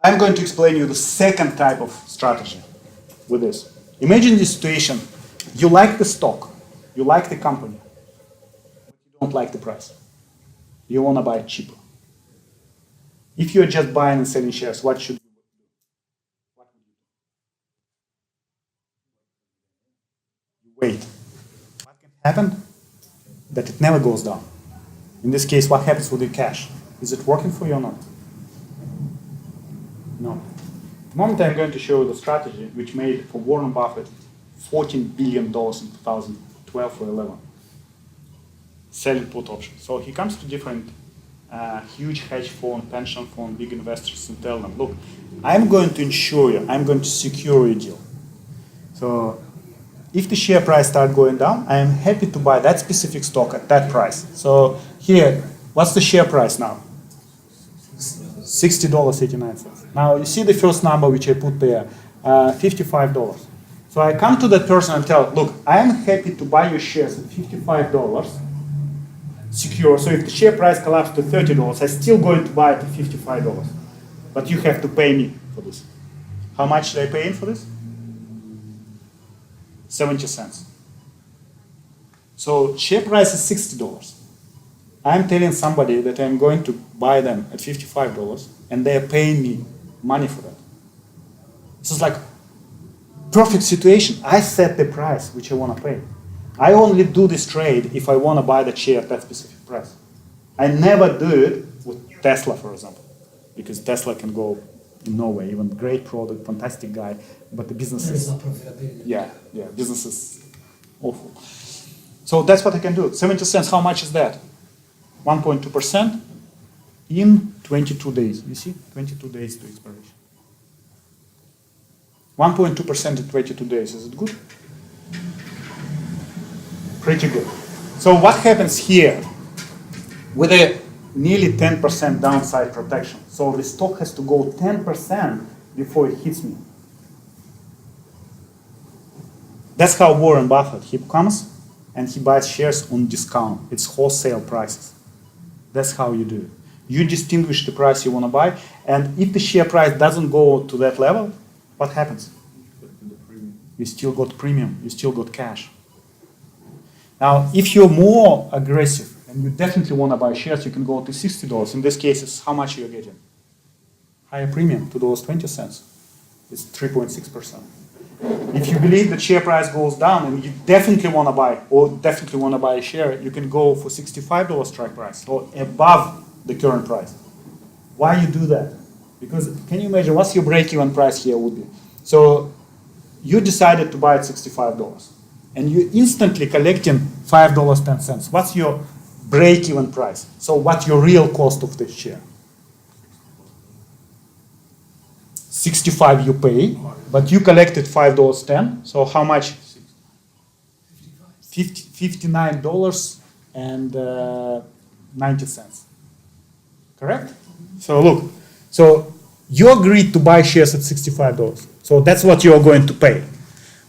I'm going to explain you the second type of strategy with this. Imagine the situation. You like the stock, you like the company, but you don't like the price. You want to buy it cheaper. If you're just buying and selling shares, what should you do? What would you do? You wait. What can happen? That it never goes down. In this case, what happens with your cash? Is it working for you or not? No. The moment I'm going to show you the strategy which made for Warren Buffett $14 billion in 2012 or 11, selling put options. So he comes to different huge hedge fund, pension fund, big investors and tell them, look, I'm going to insure you, I'm going to secure your deal. So if the share price starts going down, I am happy to buy that specific stock at that price. So here, what's the share price now? $60.89. Now you see the first number which I put there, $55. So I come to that person and tell, look, I am happy to buy your shares at $55, secure. So if the share price collapses to $30, I'm still going to buy it at $55. But you have to pay me for this. How much should I pay in for this? 70 cents. So share price is $60. I'm telling somebody that I'm going to buy them at $55 and they're paying me money for that. This is like perfect situation. I set the price which I want to pay. I only do this trade if I want to buy the share at that specific price. I never do it with Tesla, for example, because Tesla can go in nowhere. Even great product, fantastic guy, but the business is not profitability. Yeah, business is awful. So that's what I can do. 70 cents. How much is that? 1.2% in 22 days. You see, 22 days to expiration. 1.2% in 22 days. Is it good? Pretty good. So what happens here with a nearly 10% downside protection? So the stock has to go 10% before it hits me. That's how Warren Buffett, he comes and he buys shares on discount. It's wholesale prices. That's how you do it. You distinguish the price you want to buy, and if the share price doesn't go to that level, what happens? You still got premium, you still got cash. Now, if you're more aggressive and you definitely want to buy shares, you can go to $60. In this case, it's how much you're getting? Higher premium to those 20 cents. It's 3.6%. If you believe the share price goes down and you definitely want to buy a share, you can go for $65 strike price or above the current price. Why you do that? Because can you imagine what's your break-even price here would be? So you decided to buy at $65 and you instantly collecting $5.10. What's your break-even price? So what's your real cost of the share? 65 you pay, but you collected $5.10. So how much? $59.90. Correct? So look, so you agreed to buy shares at $65. So that's what you are going to pay.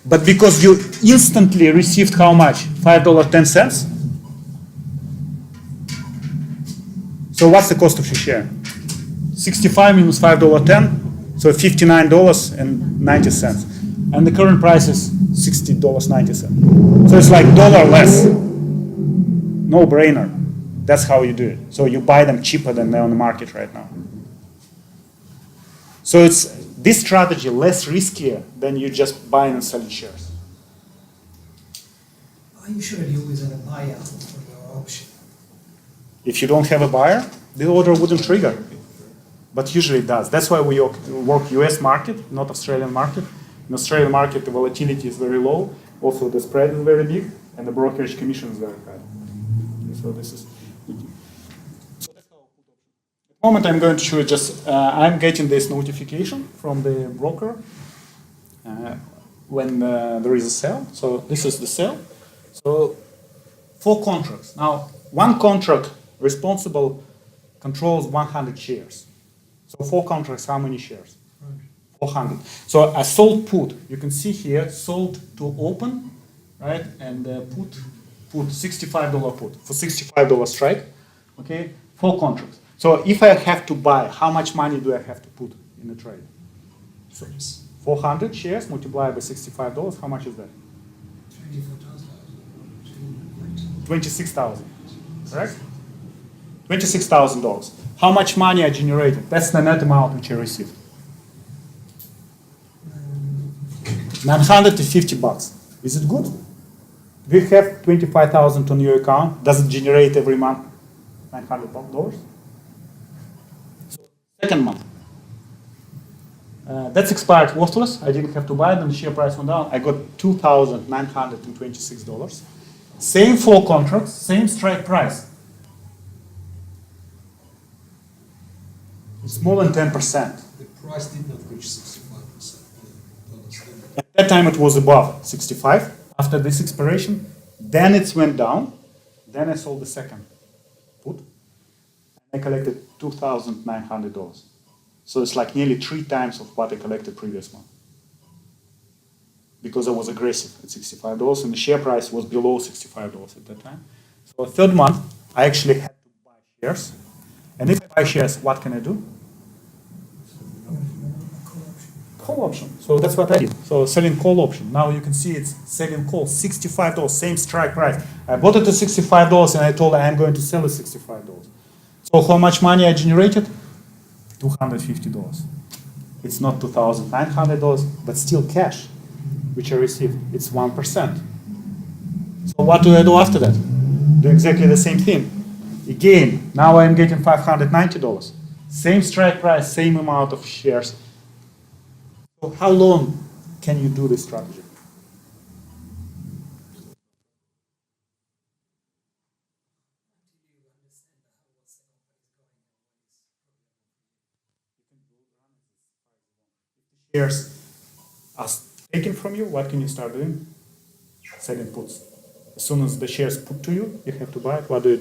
But because you instantly received how much? $5.10. So what's the cost of your share? 65 minus $5.10. So $59.90. And the current price is $60.90. So it's like $1 less. No brainer. That's how you do it. So you buy them cheaper than they're on the market right now. So it's this strategy less riskier than you just buying and selling shares. Are you sure you always have a buyer for your option? If you don't have a buyer, the order wouldn't trigger. But usually it does. That's why we work US market, not Australian market. In Australian market, the volatility is very low. Also, the spread is very big, and the brokerage commission is very high. So this is. So that's how. At the moment, I'm going to show you just. I'm getting this notification from the broker when there is a sale. So this is the sale. So 4 contracts. Now, one contract responsible controls 100 shares. So 4 contracts, how many shares? 400. So a sold put, you can see here, sold to open, right? And put $65 put for $65 strike. Okay, 4 contracts. So if I have to buy, how much money do I have to put in the trade? So 400 shares multiplied by $65, how much is that? 26,000, correct? $26,000. How much money I generated? That's the net amount which I received. $950. Is it good? Do you have 25,000 on your account? Does it generate every month $900? So second month. That's expired worthless. I didn't have to buy it, and the share price went down. I got $2,926. Same 4 contracts, same strike price. It's more than 10%. The price did not reach 65%. At that time it was above 65. After this expiration, then it went down. Then I sold the second put. I collected $2,900. So it's like nearly 3 times of what I collected previous month. Because I was aggressive at $65 and the share price was below $65 at that time. So a third month, I actually had to buy shares. And if I buy shares, what can I do? Call option. So that's what I did. So selling call option. Now you can see it's selling call, $65, same strike price. I bought it at $65 and I told I'm going to sell it $65. So how much money I generated? $250. It's not $2,900, but still cash, which I received. It's 1%. So what do I do after that? Do exactly the same thing. Again, now I'm getting $590. Same strike price, same amount of shares. So how long can you do this strategy? Shares are taken from you, what can you start doing? Selling puts. As soon as the shares put to you, you have to buy it. What do?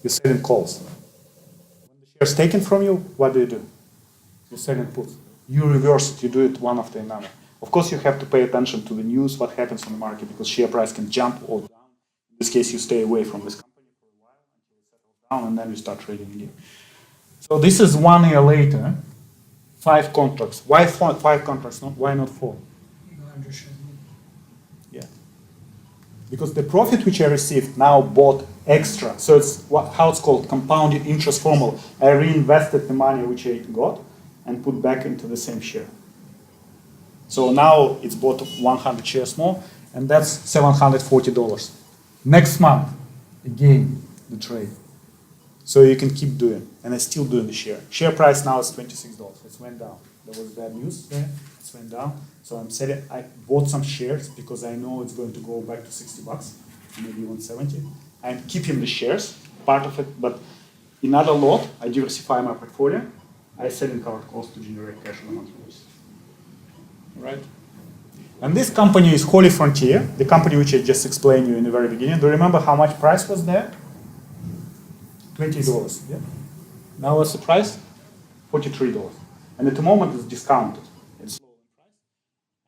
You're selling calls. When the shares taken from you, what do? You're selling puts. You reverse it, you do it one after another. Of course, you have to pay attention to the news, what happens on the market, because share price can jump or down. In this case, you stay away from this company for a while until it settles down, and then you start trading again. So this is 1 year later, 5 contracts. Why 5 contracts? Why not 4? Yeah. Because the profit which I received now bought extra. So it's how it's called, compounded interest formula. I reinvested the money which I got and put back into the same share. So now it's bought 100 shares more, and that's $740. Next month, again, the trade. So you can keep doing, and I'm still doing the share. Share price now is $26. It went down. There was bad news there. It went down. So I'm selling. I bought some shares because I know it's going to go back to $60, maybe 170. I'm keeping the shares, part of it, but another lot, I diversify my portfolio. I sell in covered cost to generate cash on a monthly basis. Right? And this company is Holy Frontier, the company which I just explained you in the very beginning. Do you remember how much price was there? $20. Yeah. Now what's the price? $43. And at the moment it's discounted. It's low in price.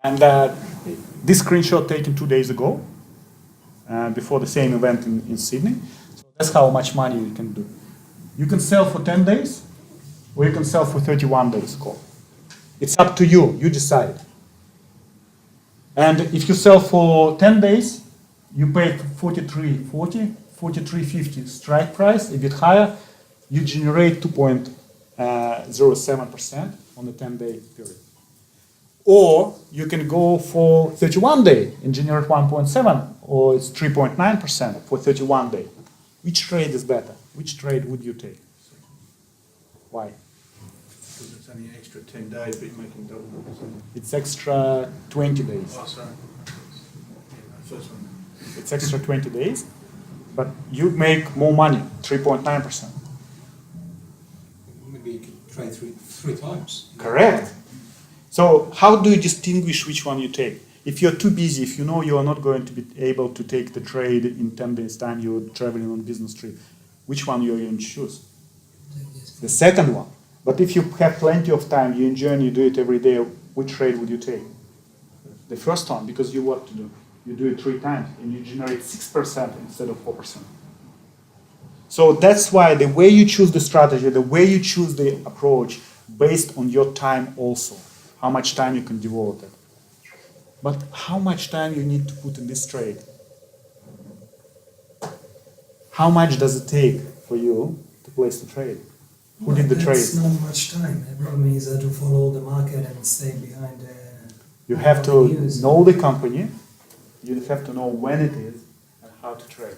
And this screenshot taken 2 days ago, before the same event in Sydney. So that's how much money you can do. You can sell for 10 days, or you can sell for 31 days call. It's up to you. You decide. And if you sell for 10 days, you pay $43.40, $43.50 strike price, a bit higher. You generate 2.07% on the 10-day period. Or you can go for 31 day and generate 1.7, or it's 3.9% for 31 day. Which trade is better? Which trade would you take? Why? Because it's only an extra 10 days, but you're making double. It's extra 20 days. Oh, sorry. First one. It's extra 20 days, but you make more money, 3.9%. Maybe you could trade three times. Correct. So how do you distinguish which one you take? If you're too busy, if you know you are not going to be able to take the trade in 10 days' time, you're traveling on business trip, which one you're going to choose? The second one. But if you have plenty of time, you enjoy and you do it every day, which trade would you take? The first one, because you what to do? You do it 3 times and you generate 6% instead of 4%. So that's why the way you choose the strategy, the way you choose the approach based on your time also, how much time you can devote it. But how much time you need to put in this trade? How much does it take for you to place the trade? Who did the trade? That's not much time. The problem is to follow the market and stay behind the You have to news. know the company, you have to know when it is and how to trade.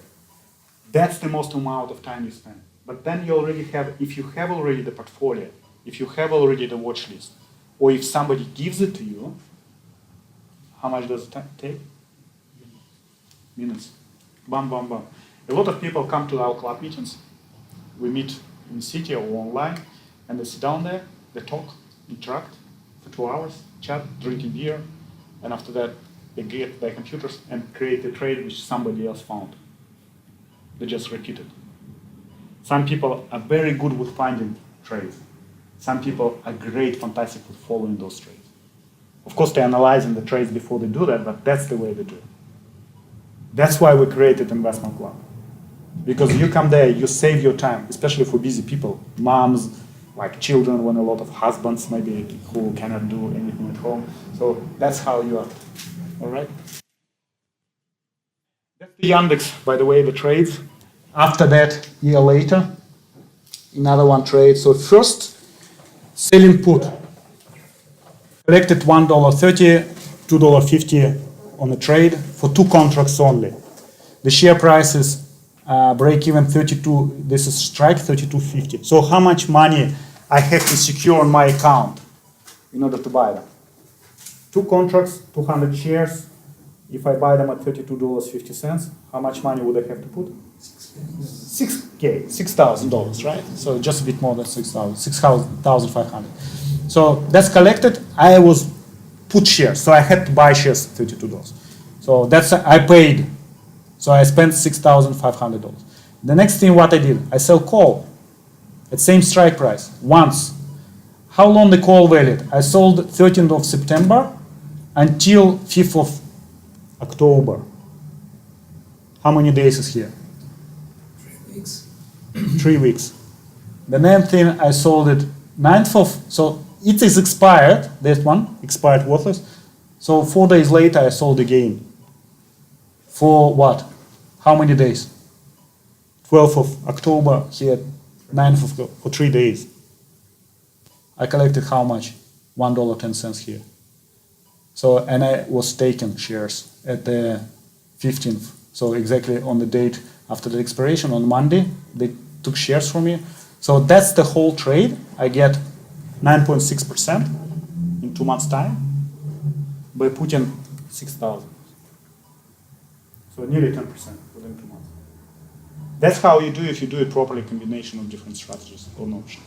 That's the most amount of time you spend. But then you already have, if you have already the portfolio, if you have already the watch list, or if somebody gives it to you, how much does it take? Minutes. Bam, bam, bam. A lot of people come to our club meetings. We meet in the city or online, and they sit down there, they talk, interact for 2 hours, chat, drinking beer, and after that they get their computers and create a trade which somebody else found. They just repeat it. Some people are very good with finding trades. Some people are great, fantastic with following those trades. Of course, they're analyzing the trades before they do that, but that's the way they do it. That's why we created Investment Club. Because you come there, you save your time, especially for busy people, moms, like children, when a lot of husbands maybe who cannot do anything at home. So that's how you are. All right? That's the YNDX, by the way, the trades. After that, a year later, another one trade. So first, selling put. Collected $1.30, $2.50 on a trade for 2 contracts only. The share price is break even 32, this is strike 32.50. So how much money I have to secure on my account in order to buy them? 2 contracts, 200 shares. If I buy them at $32.50, how much money would I have to put? $6,000, right? So just a bit more than 6,500. So that's collected. I was put shares, so I had to buy shares at $32. So that's I paid. So I spent $6,500. The next thing what I did, I sell call at same strike price once. How long the call valid? I sold 13th of September until 5th of October. How many days is here? 3 weeks. 3 weeks. The next thing I sold it 9th of, so it is expired, that one, expired worthless. So 4 days later I sold again. For what? How many days? 12th of October here, 9th of October, for 3 days. I collected how much? $1.10 here. So, and I was taking shares at the 15th. So exactly on the date after the expiration, on Monday, they took shares from me. So that's the whole trade. I get 9.6% in 2 months' time by putting 6,000. So nearly 10% within 2 months. That's how you do if you do it properly, combination of different strategies or options.